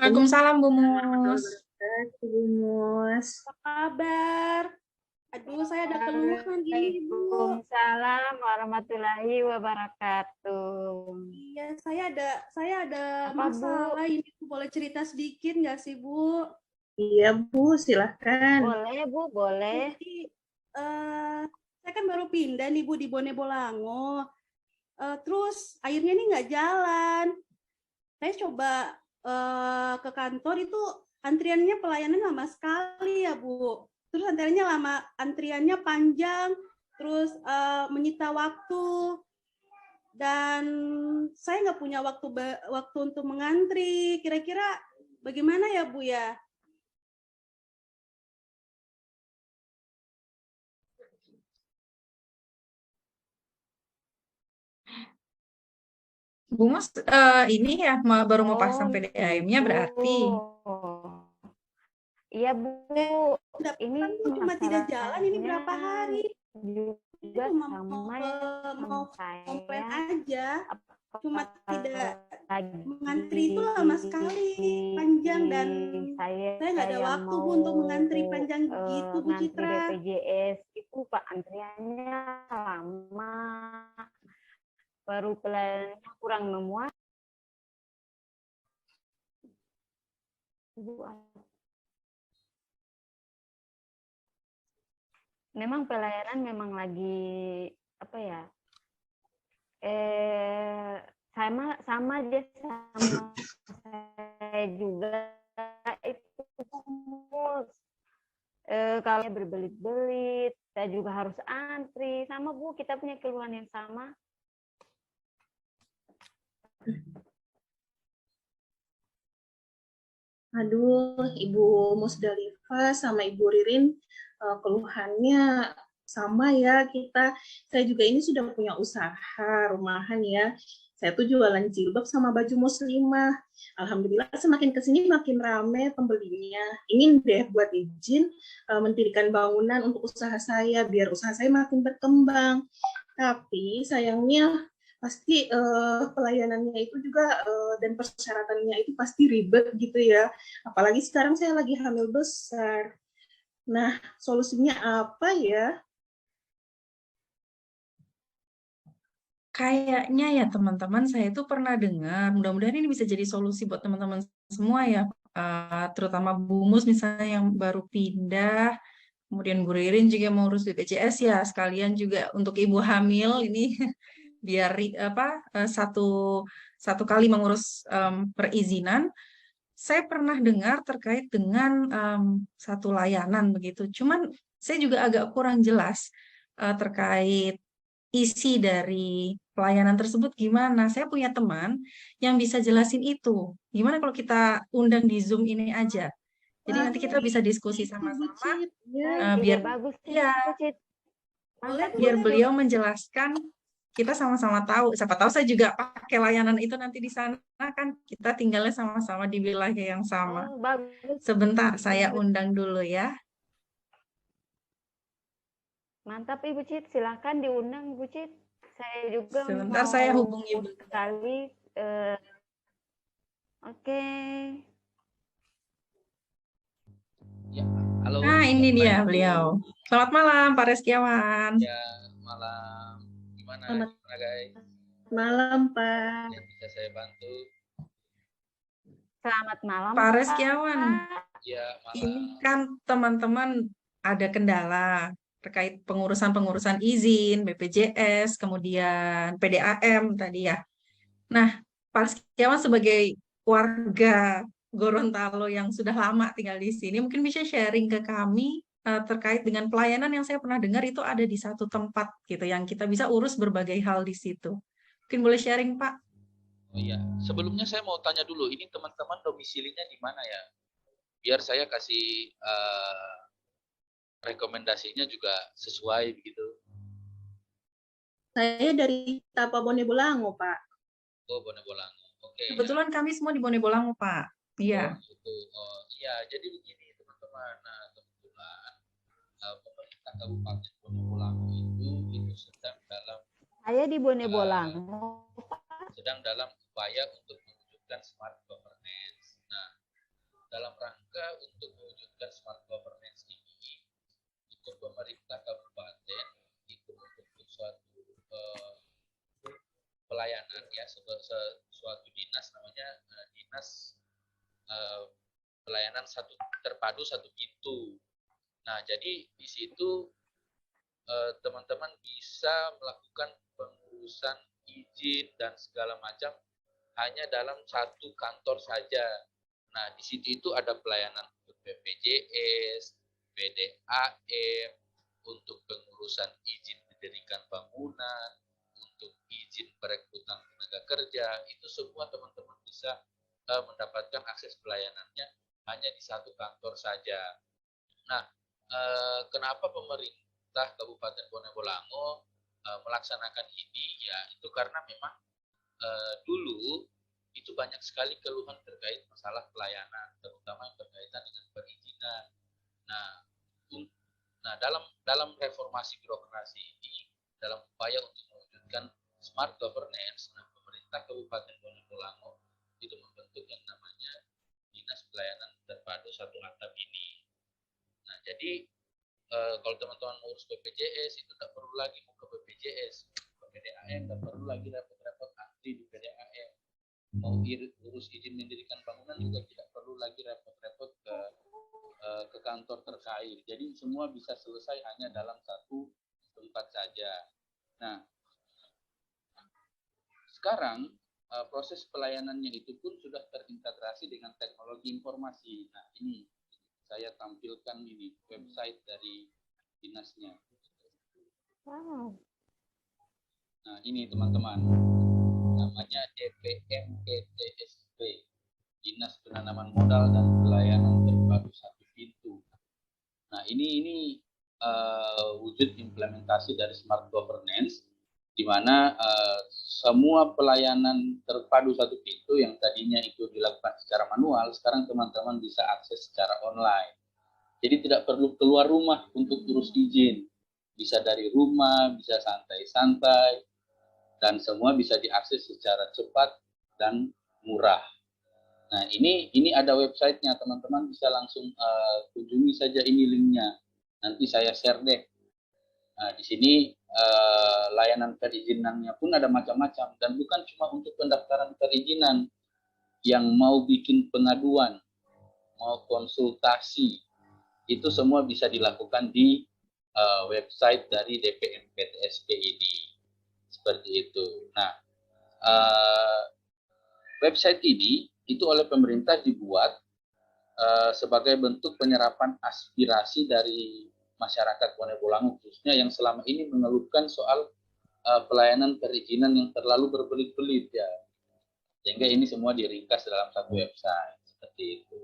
Waalaikumsalam Bu warahmatullahi Mus. wabarakatuh, Bu Mus. Apa kabar? Aduh, saya ada keluhan ini, Bu. Waalaikumsalam warahmatullahi wabarakatuh. Iya, saya ada Apa, Bu? masalah ini. Boleh cerita sedikit nggak sih, Bu? Iya, Bu, silahkan. Boleh, Bu, boleh. Jadi, saya kan baru pindah nih, Bu, di Bone Bolango. Terus airnya nih nggak jalan. Saya coba ke kantor itu antriannya pelayanan lama sekali ya, Bu. Terus antriannya panjang, terus menyita waktu, dan saya nggak punya waktu untuk mengantri. Kira-kira bagaimana ya, Bu ya? Bu Mus ini ya baru mau pasang PDAM-nya berarti. Iya, Bu. Ini cuma tidak jalan ini berapa hari? Juga mau komplain aja. Cuma tidak mengantri itu lama sekali, panjang, dan saya nggak ada waktu untuk mengantri panjang gitu, Bu Citra. BPJS itu Pak antriannya lama, baru pelayanannya kurang memuas. Memang pelayanan memang lagi apa ya? Sama aja sama saya juga itu kalau berbelit-belit, saya juga harus antri. Sama Bu, kita punya keluhan yang sama. Aduh, Ibu Musdalifah sama Ibu Ririn, keluhannya sama ya kita. Saya juga ini sudah punya usaha rumahan ya. Saya tuh jualan jilbab sama baju muslimah. Alhamdulillah semakin kesini makin ramai pembelinya. Ingin deh buat izin mendirikan bangunan untuk usaha saya biar usaha saya makin berkembang. Tapi sayangnya pasti pelayanannya itu juga dan persyaratannya itu pasti ribet gitu ya. Apalagi sekarang saya lagi hamil besar. Nah, solusinya apa ya? Kayaknya ya teman-teman, saya itu pernah dengar, mudah-mudahan ini bisa jadi solusi buat teman-teman semua ya, terutama Bu Mus misalnya yang baru pindah, kemudian Bu Ririn juga mau urus BPJS ya, sekalian juga untuk ibu hamil ini biar satu kali mengurus perizinan. Saya pernah dengar terkait dengan satu layanan begitu, cuman saya juga agak kurang jelas terkait isi dari pelayanan tersebut gimana. Saya punya teman yang bisa jelasin itu. Gimana kalau kita undang di Zoom ini aja? Jadi nanti kita bisa diskusi sama-sama biar bagus ya, Boleh, biar beliau menjelaskan, kita sama-sama tahu. Siapa tahu saya juga pakai layanan itu nanti di sana kan kita tinggalnya sama-sama di wilayah yang sama. Bagus. Sebentar, saya undang dulu ya. Mantap Ibu Cit, silahkan diundang Ibu Cit. Saya juga sebentar saya hubungi sekali. Oke. Ya, halo. Nah, ini dia beliau. Selamat malam Pak Reskiawan. Ya, malam. Gimana guys? Malam, Pak. Yang bisa saya bantu? Selamat malam Pak Reskiawan. Ya, malam. Ini kan teman-teman ada kendala terkait pengurusan izin, BPJS, kemudian PDAM tadi ya. Nah, Pak Reskiawan sebagai warga Gorontalo yang sudah lama tinggal di sini, mungkin bisa sharing ke kami terkait dengan pelayanan yang saya pernah dengar itu ada di satu tempat gitu, yang kita bisa urus berbagai hal di situ. Mungkin boleh sharing, Pak? Oh iya, sebelumnya saya mau tanya dulu, ini teman-teman domisilinya di mana ya? Biar saya kasih rekomendasinya juga sesuai begitu. Saya dari Tapa Bone Bolango, Pak. Oh, Bone Bolango. Oke. Kebetulan kami semua di Bone Bolango, Pak. Iya. Oh, iya, jadi begini teman-teman. Nah, kebetulan pemerintah Kabupaten Bone Bolango itu sedang dalam di Bone Bolango. Sedang dalam upaya untuk mewujudkan smart governance. Nah, untuk mewujudkan smart governance ini, itu pemerintah kabupaten itu membentuk suatu pelayanan ya, suatu dinas namanya dinas pelayanan terpadu satu pintu. Nah, jadi di situ teman-teman bisa melakukan pengurusan izin dan segala macam hanya dalam satu kantor saja. Nah, di situ itu ada pelayanan untuk BPJS, PDAM, untuk pengurusan izin mendirikan bangunan, untuk izin perekrutan tenaga kerja, itu semua teman-teman bisa mendapatkan akses pelayanannya hanya di satu kantor saja. Nah, kenapa pemerintah Kabupaten Bone Bolango melaksanakan ini? Ya, itu karena memang dulu itu banyak sekali keluhan terkait masalah pelayanan, terutama yang berkaitan dengan perizinan. Nah, dalam reformasi birokrasi ini, dalam upaya untuk mewujudkan smart governance, nah, pemerintah Kabupaten Bone Bolango itu membentuk yang namanya Dinas Pelayanan Terpadu Satu Atap ini. Nah, jadi kalau teman-teman ngurus BPJS itu tidak perlu lagi mau ke BPJS, ke PDAM, tidak perlu lagi repot-repot antri di PDAM. Mau urus izin mendirikan bangunan juga tidak perlu lagi repot-repot ke kantor terkait. Jadi semua bisa selesai hanya dalam satu tempat saja. Nah, sekarang proses pelayanannya itu pun sudah terintegrasi dengan teknologi informasi. Nah, ini saya tampilkan ini website dari dinasnya. Wow. Nah, ini teman-teman, namanya DPMPTSP, Dinas Penanaman Modal dan Pelayanan Terpadu Satu Pintu. Nah, ini wujud implementasi dari smart governance, di mana semua pelayanan terpadu satu pintu yang tadinya itu dilakukan secara manual, sekarang teman-teman bisa akses secara online. Jadi tidak perlu keluar rumah untuk urus izin. Bisa dari rumah, bisa santai-santai, dan semua bisa diakses secara cepat dan murah. Nah, ini ada websitenya, teman-teman bisa langsung kunjungi saja ini linknya. Nanti saya share deh. Nah, di sini layanan perizinannya pun ada macam-macam, dan bukan cuma untuk pendaftaran perizinan. Yang mau bikin pengaduan, mau konsultasi, itu semua bisa dilakukan di website dari DPMPTSP ini. Seperti itu. Nah, website ini itu oleh pemerintah dibuat sebagai bentuk penyerapan aspirasi dari masyarakat Bone Bolango, khususnya yang selama ini mengeluhkan soal pelayanan perizinan yang terlalu berbelit-belit ya. Sehingga ini semua diringkas dalam satu website seperti itu.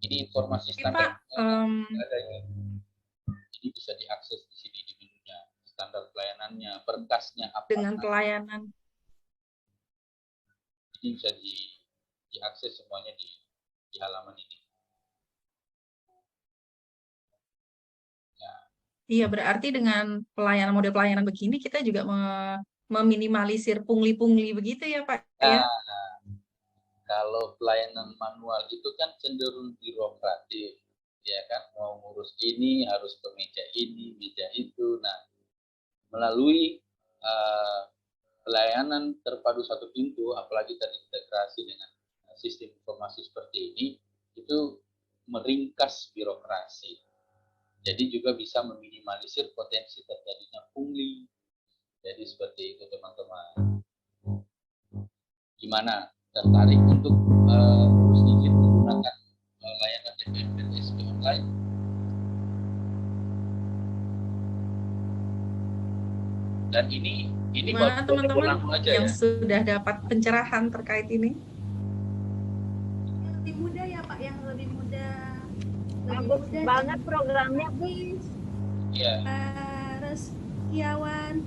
Ini informasi standar adanya. Ini bisa diakses di sini di menunya, standar pelayanannya, berkasnya apa. Dengan pelayanan. Ini bisa diakses semuanya di halaman ini. Iya, berarti dengan model pelayanan begini kita juga meminimalisir pungli-pungli begitu ya, Pak? Nah, Ya? kalau pelayanan manual itu kan cenderung birokratif, ya kan, mau ngurus ini harus ke meja ini, meja itu. Nah, melalui pelayanan terpadu satu pintu, apalagi terintegrasi dengan sistem informasi seperti ini, itu meringkas birokrasi. Jadi juga bisa meminimalisir potensi terjadinya pungli. Jadi seperti itu teman-teman. Gimana? Tertarik untuk urus izin menggunakan layanan DPMPTSP online? Dan ini Gimana teman-teman yang ya? sudah dapat pencerahan terkait ini? Lebih mudah ya Pak, yang lebih mudah. Bagus banget programnya. Iya. Harus Kiawan.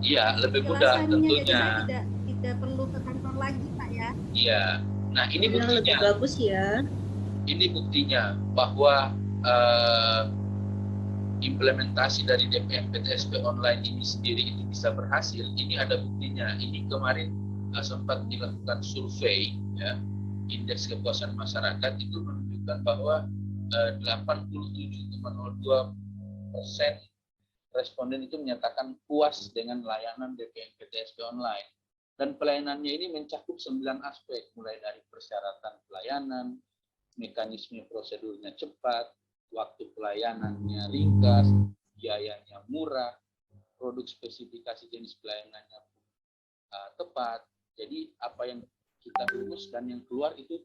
Iya, lebih mudah tentunya. Jadi tidak perlu ke kantor lagi Pak ya. Iya. Nah, ini buktinya. Lebih bagus ya. Ini buktinya bahwa implementasi dari DPMPTSP online ini sendiri itu bisa berhasil. Ini ada buktinya. Ini kemarin sempat dilakukan survei ya, indeks kepuasan masyarakat itu menunjukkan bahwa 87,02% responden itu menyatakan puas dengan layanan DPM PTSP online. Dan pelayanannya ini mencakup 9 aspek, mulai dari persyaratan pelayanan, mekanisme prosedurnya cepat, waktu pelayanannya ringkas, biayanya murah, produk spesifikasi jenis pelayanannya tepat. Jadi apa yang kita urus dan yang keluar itu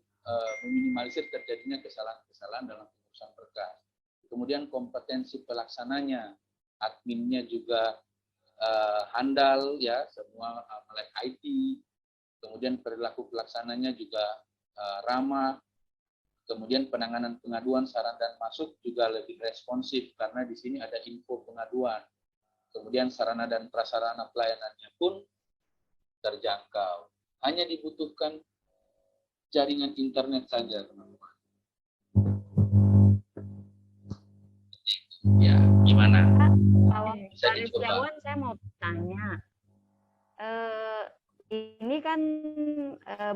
meminimalisir terjadinya kesalahan-kesalahan dalam pengurusan berkas. Kemudian kompetensi pelaksananya, adminnya juga handal ya, semua melek IT. Kemudian perilaku pelaksananya juga ramah. Kemudian penanganan pengaduan, saran dan masuk juga lebih responsif karena di sini ada info pengaduan. Kemudian sarana dan prasarana pelayanannya pun terjangkau. Hanya dibutuhkan jaringan internet saja, teman-teman. Ya, gimana? Bisa Pak dicoba. Setiawan, saya mau tanya. Ini kan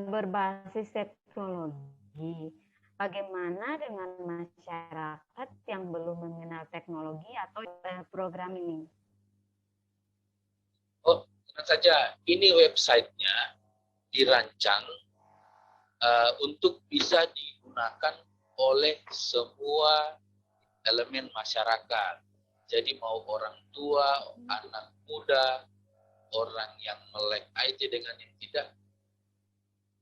berbasis teknologi. Bagaimana dengan masyarakat yang belum mengenal teknologi atau program ini? Oh, tenang saja. Ini websitenya dirancang untuk bisa digunakan oleh semua elemen masyarakat. Jadi mau orang tua, anak muda, orang yang melek IT dengan yang tidak,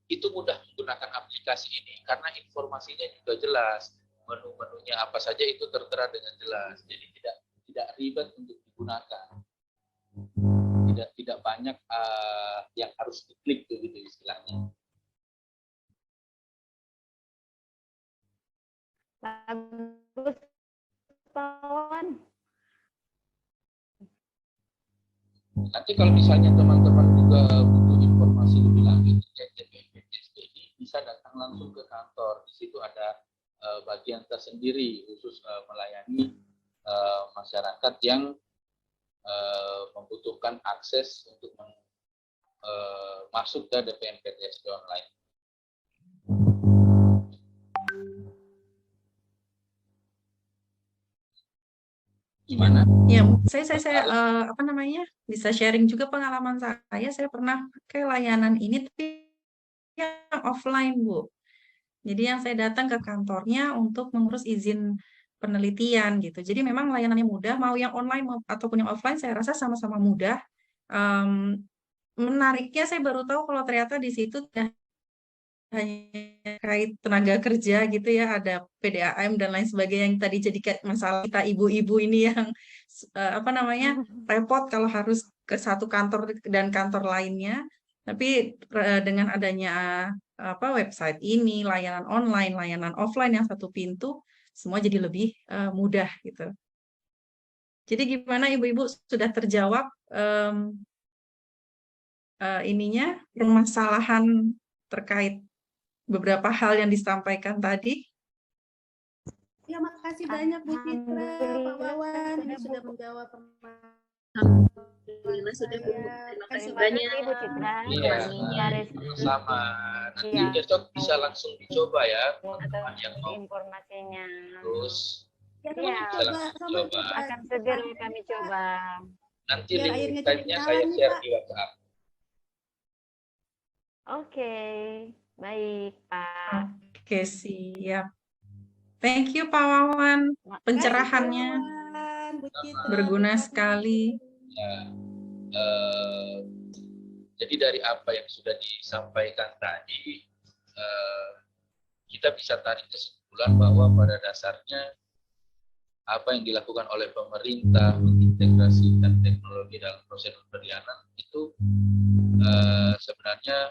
itu mudah menggunakan aplikasi ini karena informasinya juga jelas, menu-menunya apa saja itu tertera dengan jelas, jadi tidak ribet untuk digunakan, tidak banyak yang harus diklik begitu istilahnya. Bagus, Pawan. Nanti kalau misalnya teman-teman juga butuh informasi lebih lanjut terkait DPM PTSP ini, bisa datang langsung ke kantor. Di situ ada bagian tersendiri khusus melayani masyarakat yang membutuhkan akses untuk masuk ke DPM PTSP online. Gimana? Ya, saya apa namanya, bisa sharing juga pengalaman saya. Saya pernah pakai layanan ini tapi yang offline, Bu. Jadi yang saya datang ke kantornya untuk mengurus izin penelitian gitu. Jadi memang layanannya mudah, mau yang online ataupun yang offline, saya rasa sama-sama mudah. Menariknya saya baru tahu kalau ternyata di situ tidak hanya terkait tenaga kerja gitu ya, ada PDAM dan lain sebagainya yang tadi jadi kayak masalah kita ibu-ibu ini yang apa namanya, repot kalau harus ke satu kantor dan kantor lainnya. Tapi dengan adanya apa website ini, layanan online, layanan offline yang satu pintu, semua jadi lebih mudah gitu. Jadi gimana ibu-ibu, sudah terjawab ininya permasalahan terkait beberapa hal yang disampaikan tadi? Ya, makasih banyak Bu Citra, Pak Wawan, ini sudah menjawab Alhamdulillah sudah Bu. Terima kasih banyak. Bu Citra. Iya, sama. Nanti besok bisa langsung dicoba ya, teman-teman yang mau. Informasinya. Terus Ya, bisa langsung coba. Akan segera kami coba. Nanti link-nya saya share di WhatsApp. Oke, baik Pak. Oke, siap. Thank you Pak Wawan, pencerahannya berguna sekali. Ya, jadi dari apa yang sudah disampaikan tadi, kita bisa tarik kesimpulan bahwa pada dasarnya apa yang dilakukan oleh pemerintah mengintegrasikan teknologi dalam prosedur pelayanan itu sebenarnya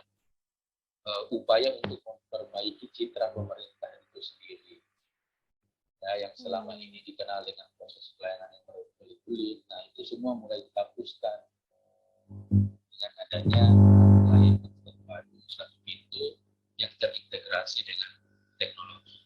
upaya untuk memperbaiki citra pemerintah itu sendiri. Ya, yang selama ini dikenal dengan proses pelayanan yang berbelit-belit, nah itu semua mulai dihapuskan dengan adanya layanan terpadu satu pintu yang terintegrasi dengan teknologi.